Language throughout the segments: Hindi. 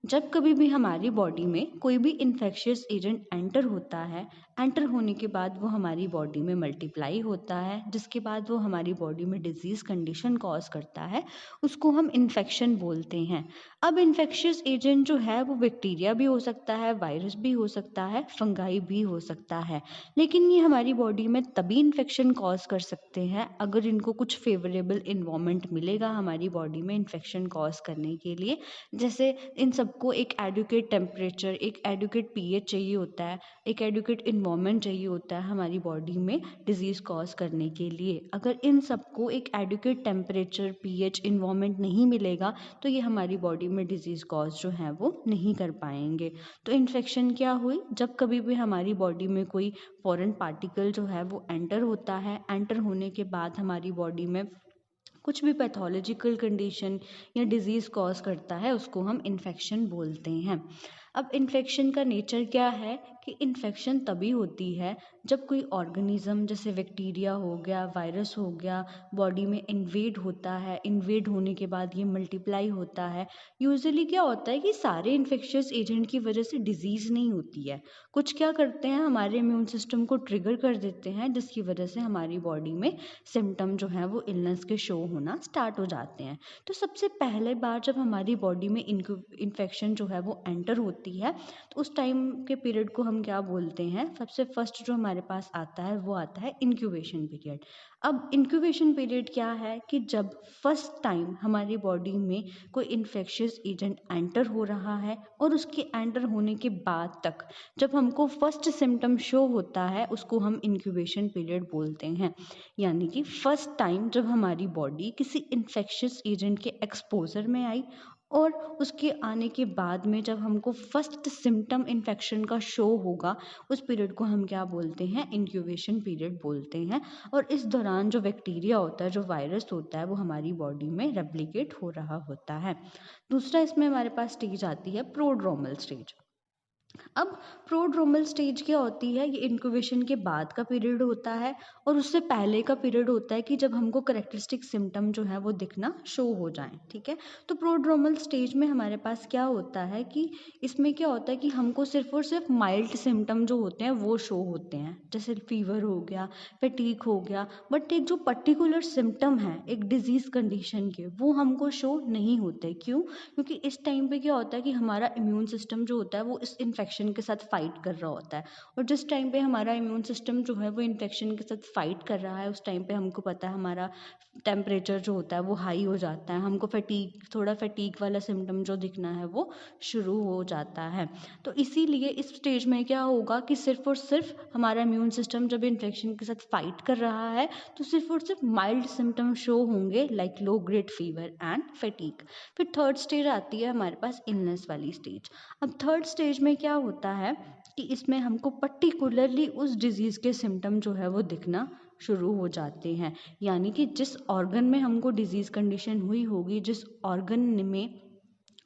जब कभी भी हमारी बॉडी में कोई भी इन्फेक्शियस एजेंट एंटर होता है, एंटर होने के बाद वो हमारी बॉडी में मल्टीप्लाई होता है, जिसके बाद वो हमारी बॉडी में डिजीज़ कंडीशन कॉज करता है, उसको हम इन्फेक्शन बोलते हैं। अब इन्फेक्शियस एजेंट जो है वो बैक्टीरिया भी हो सकता है, वायरस भी हो सकता है, फंगाई भी हो सकता है। लेकिन ये हमारी बॉडी में तभी इन्फेक्शन कॉज कर सकते हैं अगर इनको कुछ फेवरेबल इन्वायरमेंट मिलेगा हमारी बॉडी में इन्फेक्शन कॉज करने के लिए। जैसे इन सबको एक एडुकेट टेम्परेचर, एक एडुकेट पीएच चाहिए होता है, एक एडुकेट इन्वायरमेंट चाहिए होता है हमारी बॉडी में डिजीज़ कॉज करने के लिए। अगर इन सबको एक एडुकेट टेम्परेचर, पीएच, इन्वायरमेंट नहीं मिलेगा तो ये हमारी बॉडी में डिजीज़ कॉज जो है वो नहीं कर पाएंगे। तो इन्फेक्शन क्या हुई? जब कभी भी हमारी बॉडी में कोई फॉरेन पार्टिकल जो है वो एंटर होता है, एंटर होने के बाद हमारी बॉडी में कुछ भी पैथोलॉजिकल कंडीशन या डिजीज़ कॉज करता है, उसको हम इन्फेक्शन बोलते हैं। अब इन्फेक्शन का नेचर क्या है कि इन्फेक्शन तभी होती है जब कोई ऑर्गेनिज्म जैसे बैक्टीरिया हो गया, वायरस हो गया, बॉडी में इन्वेड होता है। इन्वेड होने के बाद ये मल्टीप्लाई होता है। यूजुअली क्या होता है कि सारे इन्फेक्शियस एजेंट की वजह से डिजीज़ नहीं होती है। कुछ क्या करते हैं, हमारे इम्यून सिस्टम को ट्रिगर कर देते हैं, जिसकी वजह से हमारी बॉडी में सिम्टम जो हैं वो इलनेस के शो होना स्टार्ट हो जाते हैं। तो सबसे पहले बार जब हमारी बॉडी में इन्फेक्शन जो है वो एंटर होती है, तो उस टाइम के पीरियड को हम क्या बोलते हैं? सबसे फर्स्ट जो हमारे पास आता है वो आता है इंक्यूबेशन पीरियड। अब इंक्यूबेशन पीरियड क्या है कि जब फर्स्ट टाइम हमारी बॉडी में कोई इन्फेक्शियस एजेंट एंटर हो रहा है और उसके एंटर होने के बाद तक जब हमको फर्स्ट सिम्टम शो होता है, उसको हम इंक्यूबेशन पीरियड बोलते हैं। यानी कि फर्स्ट टाइम जब हमारी बॉडी किसी इन्फेक्शियस एजेंट के एक्सपोजर में आई और उसके आने के बाद में जब हमको फर्स्ट सिम्टम इन्फेक्शन का शो होगा, उस पीरियड को हम क्या बोलते हैं? इंक्यूबेशन पीरियड बोलते हैं। और इस दौरान जो बैक्टीरिया होता है, जो वायरस होता है, वो हमारी बॉडी में रेप्लिकेट हो रहा होता है। दूसरा इसमें हमारे पास स्टेज आती है प्रोड्रोमल स्टेज। अब प्रोड्रोमल स्टेज क्या होती है? ये इंक्यूबेशन के बाद का पीरियड होता है और उससे पहले का पीरियड होता है कि जब हमको कैरेक्टरिस्टिक सिम्टम जो है वो दिखना शो हो जाएं। ठीक है, तो प्रोड्रोमल स्टेज में हमारे पास क्या होता है कि इसमें क्या होता है कि हमको सिर्फ और सिर्फ माइल्ड सिम्टम जो होते हैं वो शो होते हैं, जैसे फीवर हो गया, फटीग हो गया। बट एक जो पर्टिकुलर सिम्टम है एक डिजीज़ कंडीशन के, वो हमको शो नहीं होते। क्यों? क्योंकि इस टाइम पे क्या होता है कि हमारा इम्यून सिस्टम जो होता है वो इस इन्फेक्शन के साथ फाइट कर रहा होता है। और जिस टाइम पे हमारा इम्यून सिस्टम जो है वो इन्फेक्शन के साथ फाइट कर रहा है, उस टाइम पे हमको पता है हमारा टेम्परेचर जो होता है वो हाई हो जाता है, हमको फटीग, थोड़ा फटीग वाला सिम्टम जो दिखना है वो शुरू हो जाता है। तो इसीलिए इस स्टेज में क्या होगा कि सिर्फ और सिर्फ हमारा इम्यून सिस्टम जब इन्फेक्शन के साथ फाइट कर रहा है तो सिर्फ और सिर्फ माइल्ड सिम्टम शो होंगे, like low grade fever and fatigue. फिर थर्ड स्टेज आती है हमारे पास इलनेस वाली स्टेज। अब थर्ड स्टेज में क्या होता है कि इसमें हमको पर्टिकुलरली उस डिजीज़ के सिम्टम जो है वो दिखना शुरू हो जाते हैं। यानी कि जिस ऑर्गन में हमको डिजीज़ कंडीशन हुई होगी, जिस ऑर्गन में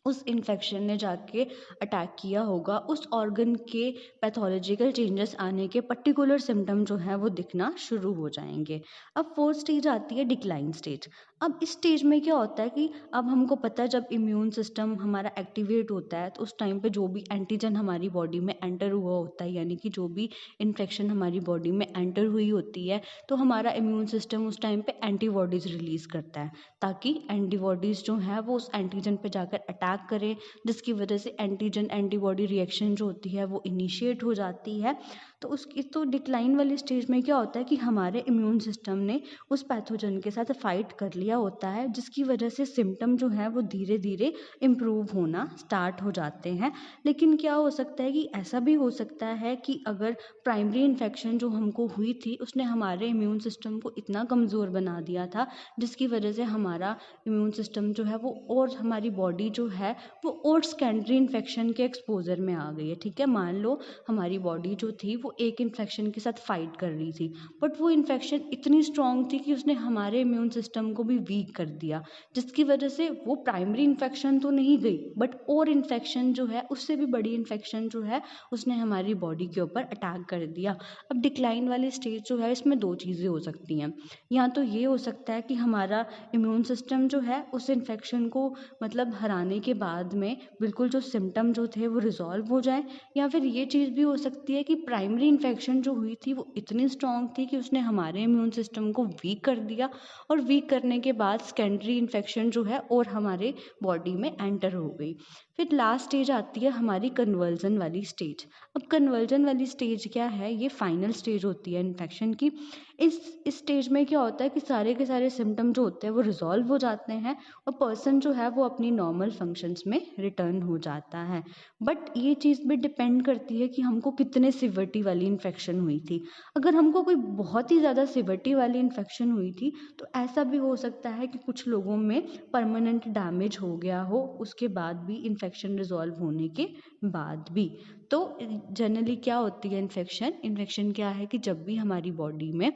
उस इन्फेक्शन ने जाके अटैक किया होगा, उस ऑर्गन के पैथोलॉजिकल चेंजेस आने के पर्टिकुलर सिम्टम जो हैं वो दिखना शुरू हो जाएंगे। अब फोर्थ स्टेज आती है डिक्लाइन स्टेज। अब इस स्टेज में क्या होता है कि अब हमको पता है जब इम्यून सिस्टम हमारा एक्टिवेट होता है तो उस टाइम पे जो भी एंटीजन हमारी बॉडी में एंटर हुआ होता है, यानी कि जो भी इन्फेक्शन हमारी बॉडी में एंटर हुई होती है, तो हमारा इम्यून सिस्टम उस टाइम पे एंटीबॉडीज़ रिलीज़ करता है, ताकि एंटीबॉडीज़ जो हैं वो उस एंटीजन पे जाकर अटैक करें, जिसकी वजह से एंटीजन एंटीबॉडी रिएक्शन जो होती है वो इनिशिएट हो जाती है। तो उसकी तो डिक्लाइन वाली स्टेज में क्या होता है कि हमारे इम्यून सिस्टम ने उस पैथोजन के साथ फाइट कर लिया होता है, जिसकी वजह से सिम्टम जो है वो धीरे धीरे इम्प्रूव होना स्टार्ट हो जाते हैं। लेकिन क्या हो सकता है कि ऐसा भी हो सकता है कि अगर प्राइमरी इन्फेक्शन जो हमको हुई थी उसने हमारे इम्यून सिस्टम को इतना कमज़ोर बना दिया था, जिसकी वजह से हमारा इम्यून सिस्टम जो है वो और हमारी बॉडी जो है वो और सेकेंडरी इन्फेक्शन के एक्सपोजर में आ गई है। ठीक है, मान लो हमारी बॉडी जो थी वो वो एक इन्फेक्शन के साथ फाइट कर रही थी, बट वो इन्फेक्शन इतनी स्ट्रॉन्ग थी कि उसने हमारे इम्यून सिस्टम को भी वीक कर दिया, जिसकी वजह से वो प्राइमरी इन्फेक्शन तो नहीं गई, बट और इन्फेक्शन जो है, उससे भी बड़ी इन्फेक्शन जो है, उसने हमारी बॉडी के ऊपर अटैक कर दिया। अब डिक्लाइन वाली स्टेज जो है, इसमें दो चीज़ें हो सकती हैं। या तो ये हो सकता है कि हमारा इम्यून सिस्टम जो है उस इन्फेक्शन को मतलब हराने के बाद में बिल्कुल जो सिम्टम जो थे वो रिजॉल्व हो जाए, या फिर ये चीज़ भी हो सकती है कि प्राइमरी इन्फेक्शन जो हुई थी वो इतनी स्ट्रॉन्ग थी कि उसने हमारे इम्यून सिस्टम को वीक कर दिया, और वीक करने के बाद सेकेंडरी इन्फेक्शन जो है और हमारे बॉडी में एंटर हो गई। फिर लास्ट स्टेज आती है हमारी कन्वर्जन वाली स्टेज। अब कन्वर्जन वाली स्टेज क्या है, ये फाइनल स्टेज होती है इन्फेक्शन की। इस स्टेज में क्या होता है कि सारे के सारे सिम्टम जो होते हैं वो रिजॉल्व हो जाते हैं, और पर्सन जो है वो अपनी नॉर्मल फंक्शंस में रिटर्न हो जाता है। बट ये चीज़ भी डिपेंड करती है कि हमको कितने सिवियरिटी वाली इन्फेक्शन हुई थी। अगर हमको कोई बहुत ही ज़्यादा सिवियरिटी वाली इन्फेक्शन हुई थी, तो ऐसा भी हो सकता है कि कुछ लोगों में परमानेंट डैमेज हो गया हो उसके बाद भी, इन्फेक्शन रिजॉल्व होने के बाद भी। तो जनरली क्या होती है इन्फेक्शन, इन्फेक्शन क्या है कि जब भी हमारी बॉडी में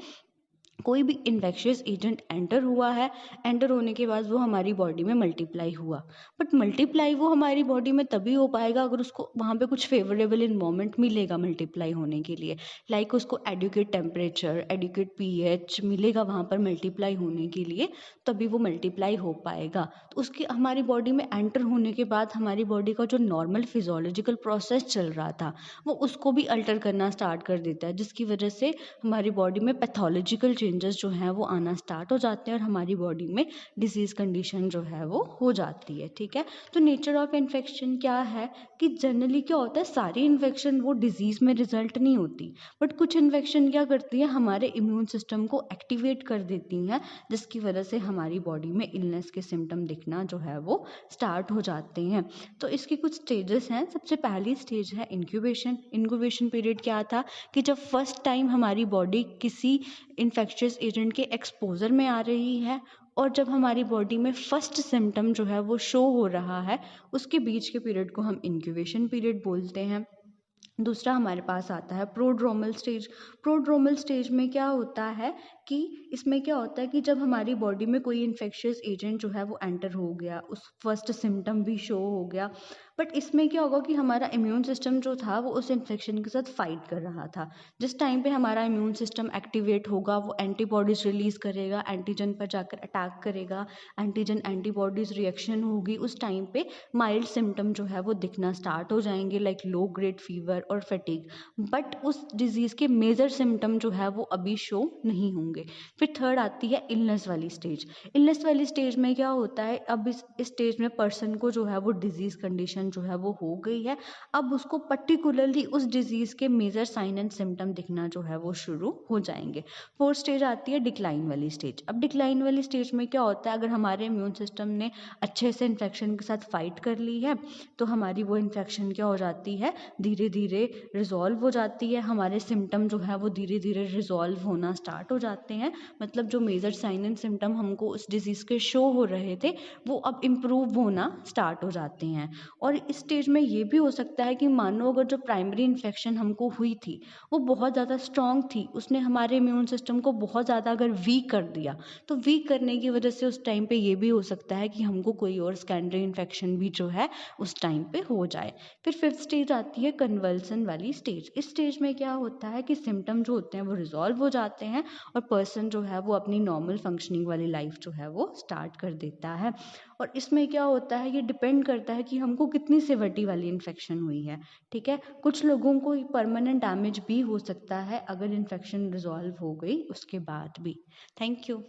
कोई भी इन्फेक्शियस एजेंट एंटर हुआ है, एंटर होने के बाद वो हमारी बॉडी में मल्टीप्लाई हुआ, बट मल्टीप्लाई वो हमारी बॉडी में तभी हो पाएगा अगर उसको वहाँ पे कुछ फेवरेबल इन्वायरमेंट मिलेगा मल्टीप्लाई होने के लिए। लाइक उसको एडिक्वेट टेम्परेचर, एडिक्वेट पीएच मिलेगा वहाँ पर मल्टीप्लाई होने के लिए, तभी वो मल्टीप्लाई हो पाएगा। तो उसके हमारी बॉडी में एंटर होने के बाद हमारी बॉडी का जो नॉर्मल फिजोलॉजिकल प्रोसेस चल रहा था वो उसको भी अल्टर करना स्टार्ट कर देता है, जिसकी वजह से हमारी बॉडी में पैथोलॉजिकल चेंजेस जो हैं वो आना स्टार्ट हो जाते हैं, और हमारी बॉडी में डिजीज़ कंडीशन जो है वो हो जाती है। ठीक है, तो नेचर ऑफ इन्फेक्शन क्या है कि जनरली क्या होता है, सारी इन्फेक्शन वो डिजीज़ में रिजल्ट नहीं होती, बट कुछ इन्फेक्शन क्या करती है, हमारे इम्यून सिस्टम को एक्टिवेट कर देती हैं, जिसकी वजह से हमारी बॉडी में इलनेस के सिम्टम दिखना जो है वो स्टार्ट हो जाते हैं। तो इसकी कुछ स्टेजेस हैं। सबसे पहली स्टेज है इंक्यूबेशन। इंक्यूबेशन पीरियड क्या था कि जब फर्स्ट टाइम हमारी बॉडी किसी इन्फेक्शियस एजेंट के एक्सपोजर में आ रही है, और जब हमारी बॉडी में फर्स्ट सिम्टम जो है वो शो हो रहा है, उसके बीच के पीरियड को हम इंक्यूबेशन पीरियड बोलते हैं। दूसरा हमारे पास आता है प्रोड्रोमल स्टेज। प्रोड्रोमल स्टेज में क्या होता है कि इसमें क्या होता है कि जब हमारी बॉडी में कोई इन्फेक्शियस एजेंट जो है वो एंटर हो गया, उस फर्स्ट सिम्टम भी शो हो गया, बट इसमें क्या होगा कि हमारा इम्यून सिस्टम जो था वो उस इन्फेक्शन के साथ फाइट कर रहा था। जिस टाइम पे हमारा इम्यून सिस्टम एक्टिवेट होगा, वो एंटीबॉडीज रिलीज करेगा, एंटीजन पर जाकर अटैक करेगा, एंटीजन एंटीबॉडीज रिएक्शन होगी, उस टाइम पे माइल्ड सिम्टम जो है वो दिखना स्टार्ट हो जाएंगे, लाइक लो ग्रेड फीवर और फटीग। बट उस डिजीज़ के मेजर सिम्टम जो है वो अभी शो नहीं होंगे। फिर थर्ड आती है इलनेस वाली स्टेज। इलनेस वाली स्टेज में क्या होता है, अब इस स्टेज में पर्सन को जो है वो डिजीज़ कंडीशन जो है वो हो गई है, अब उसको पर्टिकुलरली उस डिजीज़ के मेजर साइन एंड सिम्टम दिखना जो है वो शुरू हो जाएंगे। फोर्थ स्टेज आती है डिक्लाइन वाली स्टेज। अब डिक्लाइन वाली स्टेज में क्या होता है, अगर हमारे इम्यून सिस्टम ने अच्छे से इन्फेक्शन के साथ फाइट कर ली है, तो हमारी वो इन्फेक्शन क्या हो जाती है, धीरे धीरे रिजॉल्व हो जाती है, हमारे सिम्टम जो है वो धीरे धीरे रिजॉल्व होना स्टार्ट हो जाते हैं। मतलब जो मेजर साइन एंड सिम्टम हमको उस डिजीज़ के शो हो रहे थे वो अब इम्प्रूव होना स्टार्ट हो जाते हैं। और इस स्टेज में ये भी हो सकता है कि मानो अगर जो प्राइमरी इन्फेक्शन हमको हुई थी वो बहुत ज़्यादा स्ट्रॉन्ग थी, उसने हमारे इम्यून सिस्टम को बहुत ज़्यादा अगर वीक कर दिया, तो वीक करने की वजह से उस टाइम पे ये भी हो सकता है कि हमको कोई और सेकेंडरी इन्फेक्शन भी जो है उस टाइम पे हो जाए। फिर फिफ्थ स्टेज आती है कन्वल्सन वाली स्टेज। इस स्टेज में क्या होता है कि सिम्टम जो होते हैं वो रिजॉल्व हो जाते हैं, और पर्सन जो है वो अपनी नॉर्मल फंक्शनिंग वाली लाइफ जो है वो स्टार्ट कर देता है। और इसमें क्या होता है, ये डिपेंड करता है कि हमको कितनी सिवियरिटी वाली इन्फेक्शन हुई है। ठीक है, कुछ लोगों को परमानेंट डैमेज भी हो सकता है अगर इन्फेक्शन रिजॉल्व हो गई उसके बाद भी। Thank you.